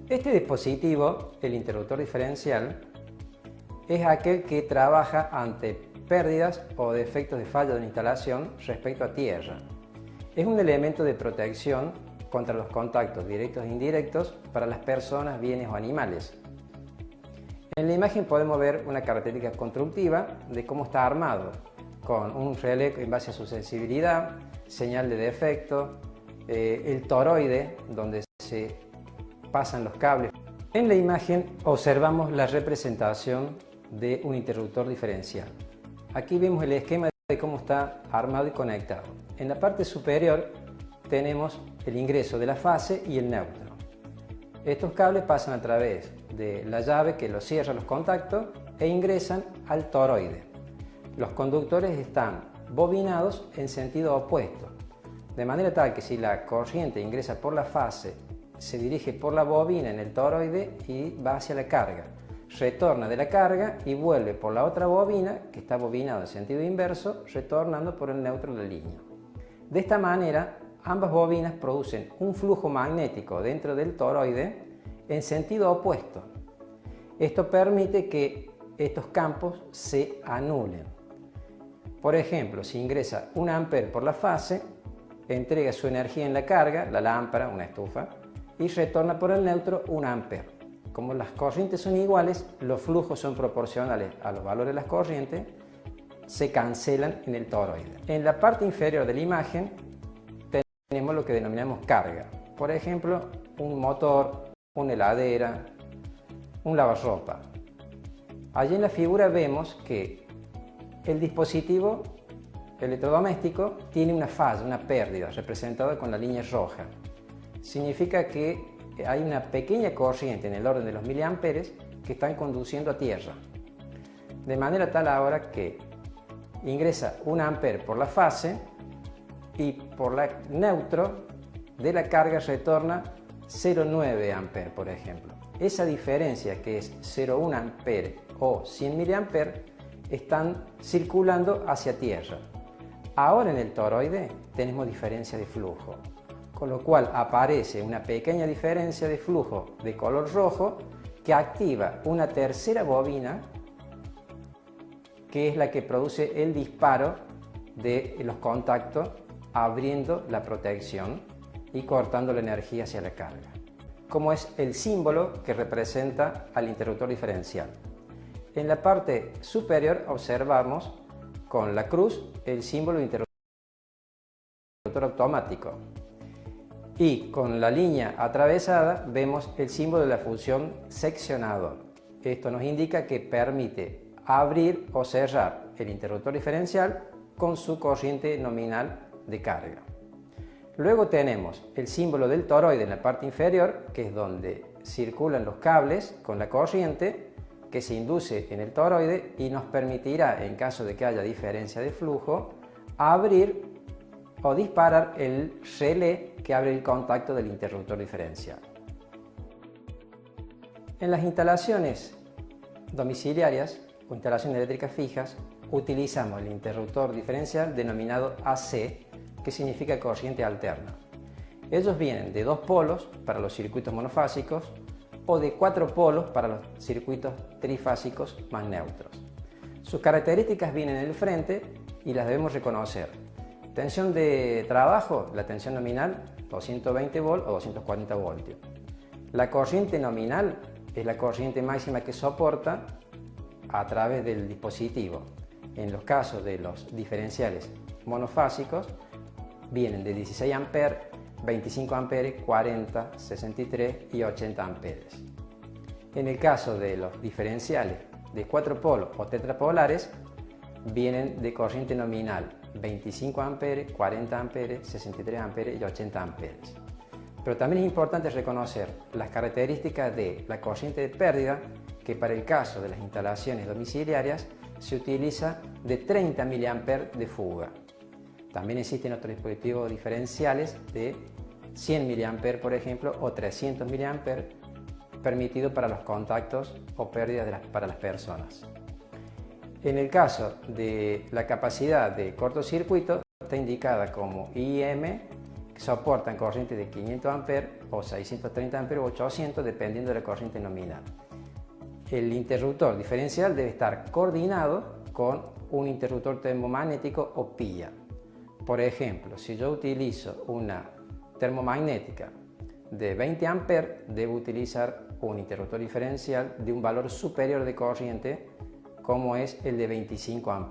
Este dispositivo, el interruptor diferencial, es aquel que trabaja ante pérdidas o defectos de falla de la instalación respecto a tierra. Es un elemento de protección contra los contactos directos e indirectos para las personas, bienes o animales. En la imagen podemos ver una característica constructiva de cómo está armado, con un relé en base a su sensibilidad, señal de defecto, el toroide donde se pasan los cables. En la imagen observamos la representación de un interruptor diferencial. Aquí vemos el esquema de cómo está armado y conectado. En la parte superior tenemos el ingreso de la fase y el neutro. Estos cables pasan a través de la llave que los cierra los contactos e ingresan al toroide. Los conductores están bobinados en sentido opuesto, de manera tal que si la corriente ingresa por la fase, se dirige por la bobina en el toroide y va hacia la carga. Retorna de la carga y vuelve por la otra bobina, que está bobinada en sentido inverso, retornando por el neutro de la línea. De esta manera, ambas bobinas producen un flujo magnético dentro del toroide en sentido opuesto. Esto permite que estos campos se anulen. Por ejemplo, si ingresa 1 ampere por la fase, entrega su energía en la carga, la lámpara, una estufa, y retorna por el neutro 1 ampere. Como las corrientes son iguales, los flujos son proporcionales a los valores de las corrientes, se cancelan en el toroide. En la parte inferior de la imagen tenemos lo que denominamos carga. Por ejemplo, un motor, una heladera, un lavarropa. Allí en la figura vemos que el dispositivo electrodoméstico tiene una falla, una pérdida, representada con la línea roja. Significa que hay una pequeña corriente en el orden de los miliamperes que están conduciendo a tierra. De manera tal ahora que ingresa 1 ampere por la fase y por la neutro de la carga retorna 0,9 ampere, por ejemplo. Esa diferencia, que es 0,1 ampere o 100 miliamperes, están circulando hacia tierra. Ahora en el toroide tenemos diferencia de flujo, con lo cual aparece una pequeña diferencia de flujo de color rojo que activa una tercera bobina, que es la que produce el disparo de los contactos, abriendo la protección y cortando la energía hacia la carga, como es el símbolo que representa al interruptor diferencial. En la parte superior observamos con la cruz el símbolo de interruptor automático y con la línea atravesada vemos el símbolo de la función seccionador. Esto nos indica que permite abrir o cerrar el interruptor diferencial con su corriente nominal de carga. Luego tenemos el símbolo del toroide en la parte inferior, que es donde circulan los cables con la corriente que se induce en el toroide y nos permitirá, en caso de que haya diferencia de flujo, abrir o disparar el relé que abre el contacto del interruptor diferencial. En las instalaciones domiciliarias o instalaciones eléctricas fijas utilizamos el interruptor diferencial denominado AC, que significa corriente alterna. Ellos vienen de 2 polos para los circuitos monofásicos o de 4 polos para los circuitos trifásicos más neutros. Sus características vienen en el frente y las debemos reconocer. Tensión de trabajo, la tensión nominal 220 volts o 240 voltios. La corriente nominal es la corriente máxima que soporta a través del dispositivo. En los casos de los diferenciales monofásicos vienen de 16 amperes, 25 amperes, 40, 63 y 80 amperes. En el caso de los diferenciales de 4 polos o tetrapolares vienen de corriente nominal 25 amperes, 40 amperes, 63 amperes y 80 amperes. Pero también es importante reconocer las características de la corriente de pérdida, que para el caso de las instalaciones domiciliarias se utiliza de 30 mA de fuga. También existen otros dispositivos diferenciales de 100 mA, por ejemplo, o 300 mA, permitido para los contactos o pérdidas para las personas. En el caso de la capacidad de cortocircuito, está indicada como IM que soportan corriente de 500 A o 630 A o 800 dependiendo de la corriente nominal. El interruptor diferencial debe estar coordinado con un interruptor termomagnético o pilla. Por ejemplo, si yo utilizo una termomagnética de 20 A, debo utilizar un interruptor diferencial de un valor superior de corriente como es el de 25 A.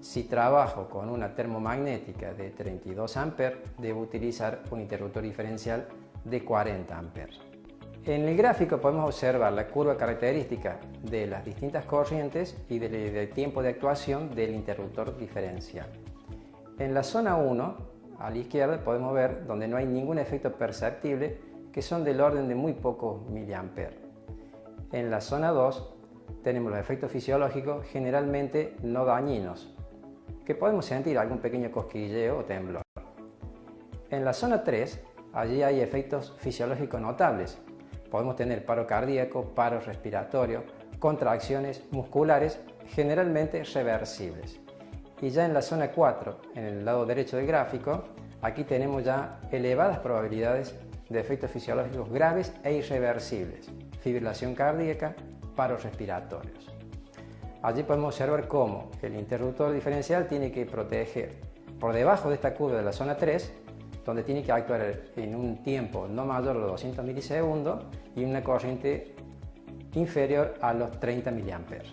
Si trabajo con una termomagnética de 32 A, debo utilizar un interruptor diferencial de 40 A. En el gráfico podemos observar la curva característica de las distintas corrientes y del tiempo de actuación del interruptor diferencial. En la zona 1, a la izquierda, podemos ver donde no hay ningún efecto perceptible, que son del orden de muy pocos miliamperes. En la zona 2 tenemos los efectos fisiológicos generalmente no dañinos, que podemos sentir algún pequeño cosquilleo o temblor. En la zona 3, allí hay efectos fisiológicos notables. Podemos tener paro cardíaco, paro respiratorio, contracciones musculares, generalmente reversibles. Y ya en la zona 4, en el lado derecho del gráfico, aquí tenemos ya elevadas probabilidades de efectos fisiológicos graves e irreversibles, fibrilación cardíaca, paros respiratorios. Allí podemos observar cómo el interruptor diferencial tiene que proteger por debajo de esta curva de la zona 3, donde tiene que actuar en un tiempo no mayor a los 200 milisegundos y una corriente inferior a los 30 miliamperes.